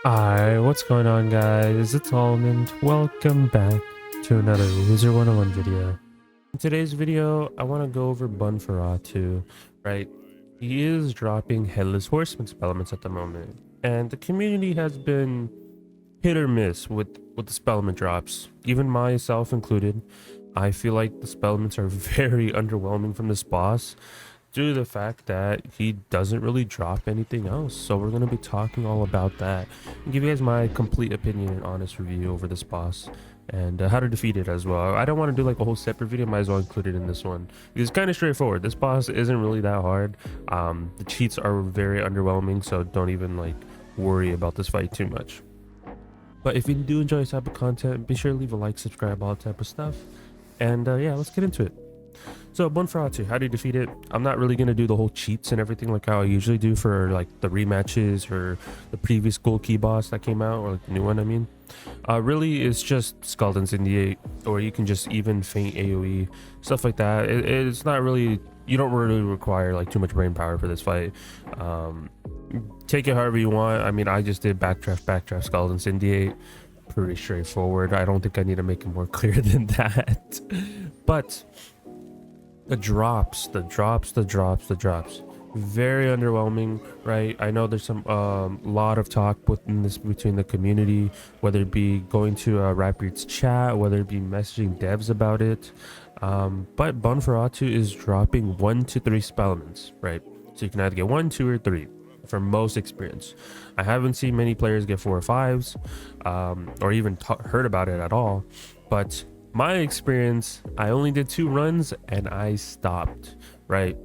Hi, what's going on, guys? It's Almond. Welcome back to another Wizard101 video. In today's video, I want to go over Bunferatu, right? He is dropping Headless Horseman spellments at the moment, and the community has been hit or miss with the spellment drops. Even myself included, I feel like the spellments are very underwhelming from this boss due to the fact that he doesn't really drop anything else. So we're going to be talking all about that and give you guys my complete opinion and honest review over this boss and how to defeat it as well. I don't want to do like a whole separate video, might as well include it in this one. It's kind of straightforward. This boss isn't really that hard. The cheats are very underwhelming, so don't even like worry about this fight too much. But if you do enjoy this type of content, be sure to leave a like, subscribe, all that type of stuff. And yeah, let's get into it. So Bunferatu, how do you defeat it? I'm not really going to do the whole cheats and everything like how I usually do for like the rematches or the previous gold key boss that came out, or like the new one, I mean. Really, it's just Scaldens Indiate, or you can just even feint AoE, stuff like that. It's not really, you don't really require like too much brain power for this fight. Take it however you want. I mean, I just did backdraft Scaldens Indiate. Pretty straightforward. I don't think I need to make it more clear than that. But the drops, very underwhelming, right? I know there's some lot of talk within this between the community, whether it be going to Rapid's chat, whether it be messaging devs about it. But Bunferatu is dropping 1 to 3 spellments, right? So you can either get 1, 2, or 3 for most experience. I haven't seen many players get 4 or 5s, or even heard about it at all. But my experience, I only did 2 runs and I stopped, right?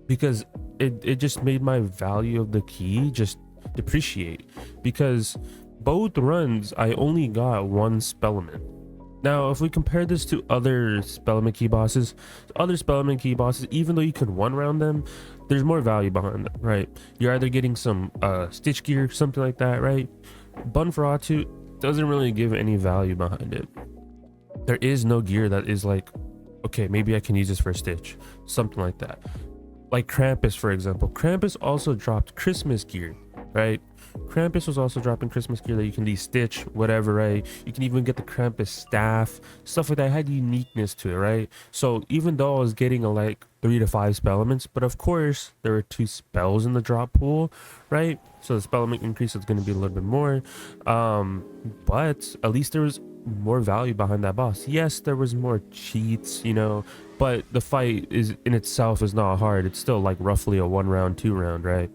Because it just made my value of the key just depreciate, because both runs I only got 1 spellment. Now if we compare this to other spellment key bosses, even though you could 1 round them, there's more value behind them, right? You're either getting some stitch gear, something like that, right? Bunferatu doesn't really give any value behind it. There is no gear that is like, okay, maybe I can use this for a stitch, something like that. Like Krampus, for example. Krampus also dropped Christmas gear, right? Krampus was also dropping Christmas gear that you can de-stitch, whatever, right? You can even get the Krampus staff, stuff like that. It had uniqueness to it, right? So even though I was getting like 3 to 5 spellments, but of course there were 2 spells in the drop pool, right? So the spellment increase is going to be a little bit more, but at least there was more value behind that boss. Yes, there was more cheats, you know, but the fight is in itself is not hard. It's still like roughly a 1 round, 2 round, right?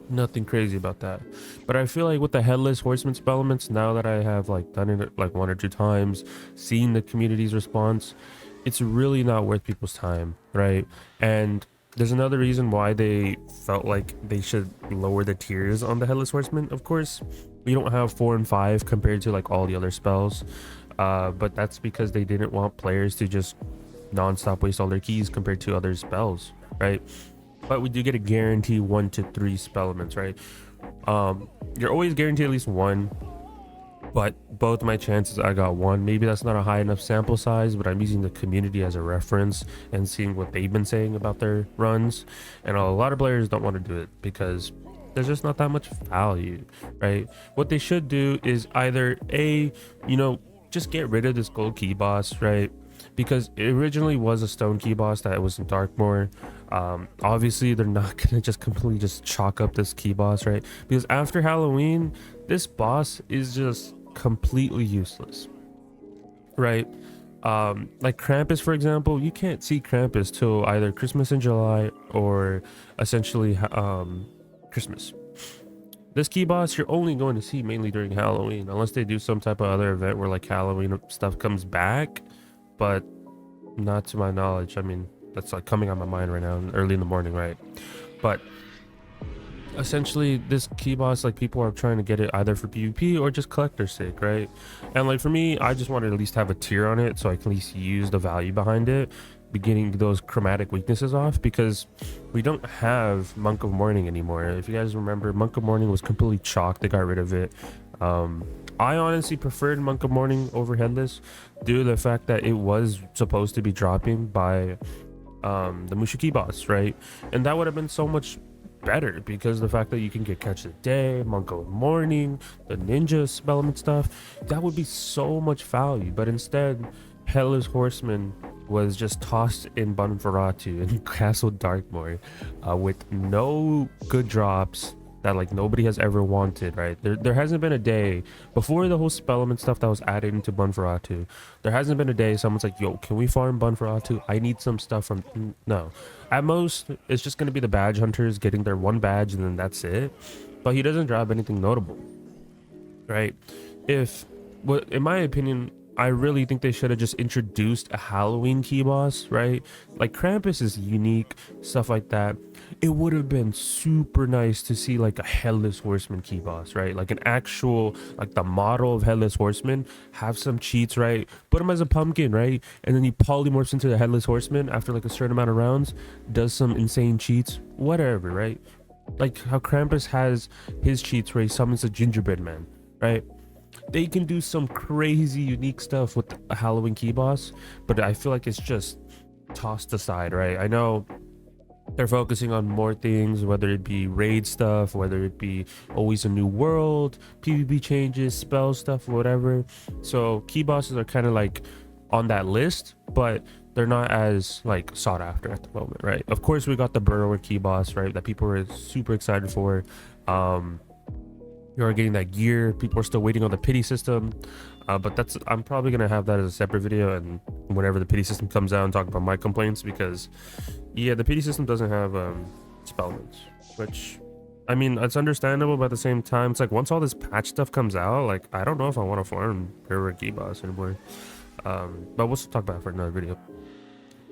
Nothing crazy about that. But I feel like with the Headless Horseman spellments, now that I have like done it like 1 or 2 times, seen the community's response, it's really not worth people's time, right? And there's another reason why they felt like they should lower the tiers on the Headless Horseman. Of course, we don't have 4 and 5 compared to like all the other spells, but that's because they didn't want players to just non-stop waste all their keys compared to other spells, right? But we do get a guarantee 1 to 3 spellments, right? You're always guaranteed at least 1, but both my chances I got 1. Maybe that's not a high enough sample size, but I'm using the community as a reference and seeing what they've been saying about their runs. And a lot of players don't want to do it because there's just not that much value, right? What they should do is either just get rid of this gold key boss, right? Because it originally was a stone key boss that was in Darkmoor. Obviously they're not gonna just completely just chalk up this key boss, right? Because after Halloween, this boss is just completely useless, right? Like Krampus, for example, you can't see Krampus till either Christmas in July or essentially Christmas. This key boss you're only going to see mainly during Halloween, unless they do some type of other event where like Halloween stuff comes back, but not to my knowledge. I mean, that's like coming on my mind right now early in the morning, right? But essentially this key boss, like people are trying to get it either for PvP or just collector's sake, right? And like for me, I just wanted to at least have a tier on it so I can at least use the value behind it, beginning those chromatic weaknesses off, because we don't have Monk of Morning anymore. If you guys remember, Monk of Morning was completely chalked. They got rid of it. I honestly preferred Monk of Morning over Headless due to the fact that it was supposed to be dropping by the Mushiki boss, right? And that would have been so much better because the fact that you can get Catch the Day, Monko Morning, the Ninja Spellman stuff, that would be so much value. But instead, Headless Horseman was just tossed in Banferatu and Castle Darkmoor with no good drops that like nobody has ever wanted, right? There hasn't been a day before the whole Spellman stuff that was added into Banferatu. There hasn't been a day someone's like, yo, can we farm Banferatu? I need some stuff from... No. At most, it's just going to be the badge hunters getting their one badge and then that's it. But he doesn't drop anything notable, right? Well, in my opinion, I really think they should have just introduced a Halloween key boss, right? Like Krampus is unique, stuff like that. It would have been super nice to see like a Headless Horseman key boss, right? Like an actual, like the model of Headless Horseman, have some cheats, right? Put him as a pumpkin, right? And then he polymorphs into the Headless Horseman after like a certain amount of rounds, does some insane cheats, whatever, right? Like how Krampus has his cheats where he summons a gingerbread man, right? They can do some crazy unique stuff with a Halloween key boss, but I feel like it's just tossed aside, right? I know they're focusing on more things, whether it be raid stuff, whether it be always a new world, PvP changes, spell stuff, whatever. So key bosses are kind of like on that list, but they're not as like sought after at the moment, right? Of course, we got the Burrower key boss, right? That people were super excited for. You're getting that gear. People are still waiting on the pity system, but I'm probably gonna have that as a separate video, and whenever the pity system comes out and talk about my complaints, because yeah, the pity system doesn't have spellments, which I mean it's understandable, but at the same time it's like once all this patch stuff comes out, like I don't know if I want to farm Burrower key boss anymore. But we'll talk about it for another video.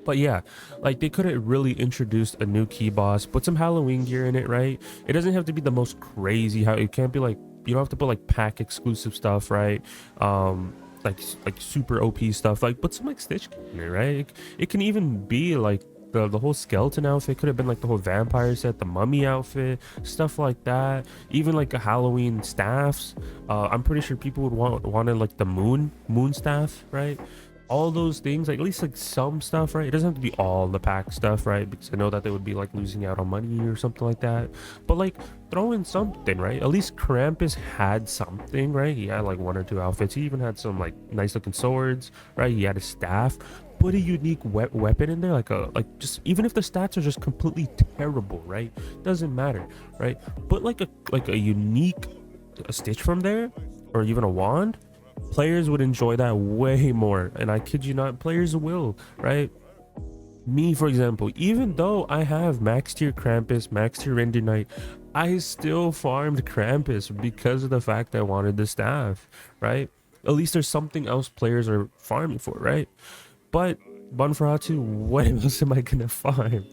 But yeah, like they could have really introduced a new key boss, put some Halloween gear in it, right? It doesn't have to be the most crazy, how it can't be like, you don't have to put like pack exclusive stuff, right? Like super OP stuff, like put some like Stitch in it, right? It can even be like the whole skeleton outfit could have been like the whole vampire set, the mummy outfit, stuff like that. Even like a Halloween staffs. I'm pretty sure people would wanted like the moon staff, right? All those things, like at least like some stuff, right? It doesn't have to be all the pack stuff, right? Because I know that they would be like losing out on money or something like that, but like throw in something, right? At least Krampus had something, right? He had like one or two outfits. He even had some like nice looking swords, right? He had a staff. Put a unique weapon in there, like just even if the stats are just completely terrible, right? Doesn't matter, right? Put like a unique Stitch from there, or even a wand. Players would enjoy that way more, and I kid you not, players will, right? Me, for example, even though I have max tier Krampus, max tier Render Knight, I still farmed Krampus because of the fact I wanted the staff, right? At least there's something else players are farming for, right? But Banferatu, what else am I gonna farm?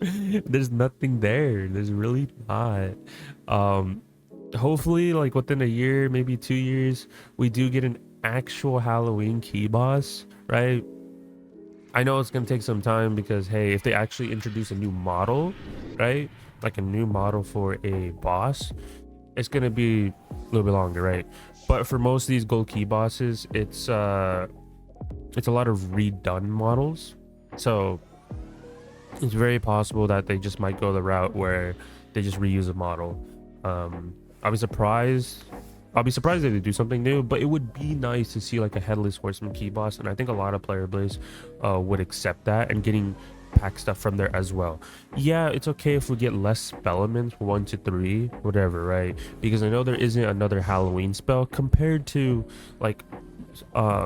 There's nothing there. There's really not. Hopefully like within a year, maybe 2 years, we do get an actual Halloween key boss, right? I know it's gonna take some time because hey, if they actually introduce a new model, right, like a new model for a boss, it's gonna be a little bit longer, right? But for most of these gold key bosses, it's a lot of redone models, so it's very possible that they just might go the route where they just reuse a model. I'll be surprised if they do something new, but it would be nice to see like a Headless Horseman key boss, and I think a lot of player base would accept that, and getting pack stuff from there as well. Yeah, it's okay if we get less spell elements, 1 to 3, whatever, right? Because I know there isn't another Halloween spell compared to like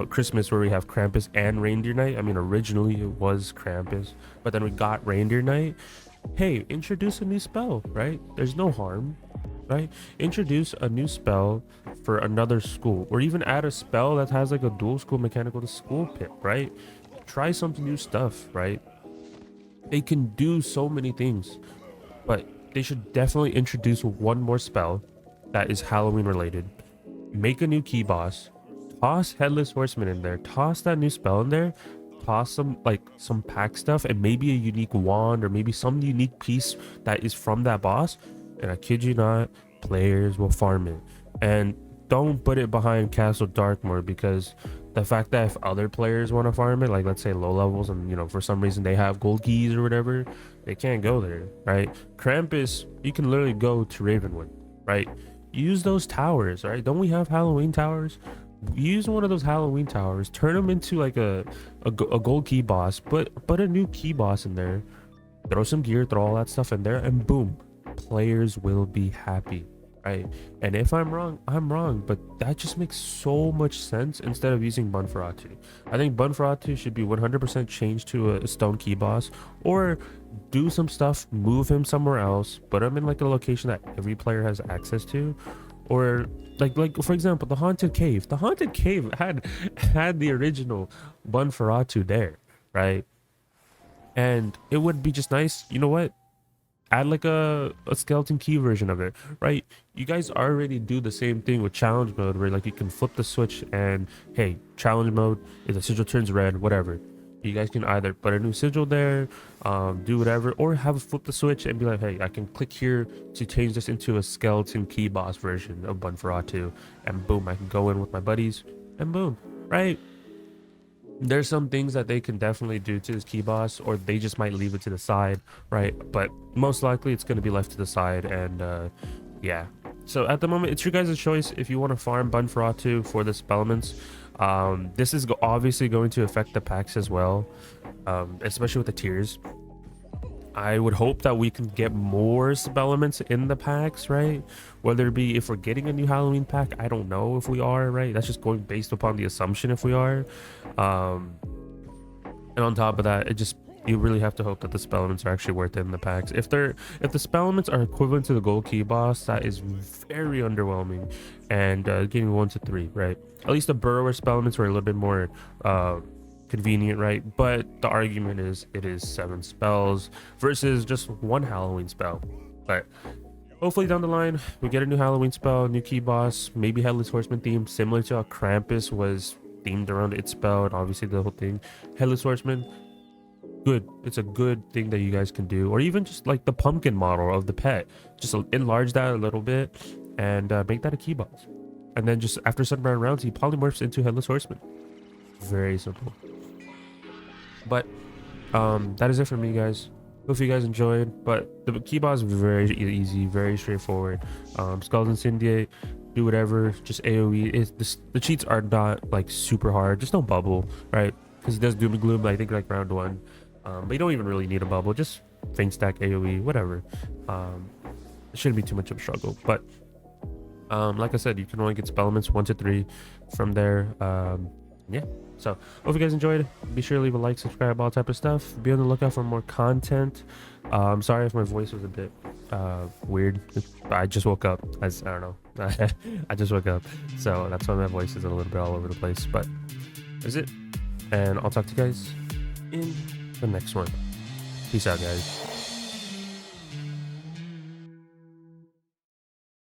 Christmas, where we have Krampus and Reindeer Knight. I mean, originally it was Krampus, but then we got Reindeer Knight. Hey, introduce a new spell, right? There's no harm, right? Introduce a new spell for another school, or even add a spell that has like a dual school mechanical to school pip, right? Try some new stuff, right? They can do so many things, but they should definitely introduce one more spell that is Halloween related. Make a new key boss, toss Headless Horseman in there, toss that new spell in there, toss some pack stuff, and maybe a unique wand, or maybe some unique piece that is from that boss, and I kid you not, players will farm it. And don't put it behind Castle Darkmoor, because the fact that if other players want to farm it, like let's say low levels, and you know for some reason they have gold keys or whatever, they can't go there, right? Krampus, you can literally go to Ravenwood, right? Use those towers, right? Don't we have Halloween towers? Use one of those Halloween towers, turn them into like a gold key boss, put a new key boss in there, throw some gear, throw all that stuff in there, and boom, players will be happy, right? And if I'm wrong, I'm wrong, but that just makes so much sense instead of using Bunferatu. I think Bunferatu should be 100% changed to a stone key boss, or do some stuff, move him somewhere else, put him in like a location that every player has access to, or like for example, the haunted cave. The haunted cave had the original Bunferatu there, right? And it would be just nice, you know what, add like a skeleton key version of it, right? You guys already do the same thing with challenge mode, where like you can flip the switch and hey, challenge mode, if the sigil turns red, whatever, you guys can either put a new sigil there, do whatever, or have a flip the switch and be like, hey, I can click here to change this into a skeleton key boss version of Bunferatu, and boom, I can go in with my buddies and boom, right? There's some things that they can definitely do to this key boss, or they just might leave it to the side, right? But most likely it's going to be left to the side, and yeah. So at the moment, it's your guys' choice if you want to farm Bunferatu for the spell elements. This is obviously going to affect the packs as well, especially with the tiers. I would hope that we can get more sub-elements in the packs, right? Whether it be if we're getting a new Halloween pack, I don't know if we are, right? That's just going based upon the assumption if we are. And on top of that, you really have to hope that the spell elements are actually worth it in the packs. If the spell elements are equivalent to the gold key boss, that is very underwhelming. And getting 1 to 3, right? At least the burrower spell elements were a little bit more convenient, right? But the argument is it is 7 spells versus just 1 Halloween spell. But hopefully down the line we get a new Halloween spell, new key boss, maybe Headless Horseman theme, similar to how Krampus was themed around its spell, and obviously the whole thing. Headless Horseman, good. It's a good thing that you guys can do, or even just like the pumpkin model of the pet, just enlarge that a little bit and make that a key boss, and then just after 7 rounds he polymorphs into Headless Horseman. Very simple. But that is it for me, guys. Hope you guys enjoyed. But the key boss is very easy, very straightforward. Skulls Incendiate, do whatever, just AoE. The cheats are not like super hard, just no bubble, right? Because he does doom and gloom, I think like round 1. But you don't even really need a bubble, just feint stack AoE, whatever. It shouldn't be too much of a struggle. But like I said, you can only get spell elements 1 to 3 from there. Yeah. So hope you guys enjoyed. Be sure to leave a like, subscribe, all type of stuff. Be on the lookout for more content. Sorry if my voice was a bit weird. I just woke up. I don't know. I just woke up, so that's why my voice is a little bit all over the place. But that's it, and I'll talk to you guys in the next one. Peace out, guys.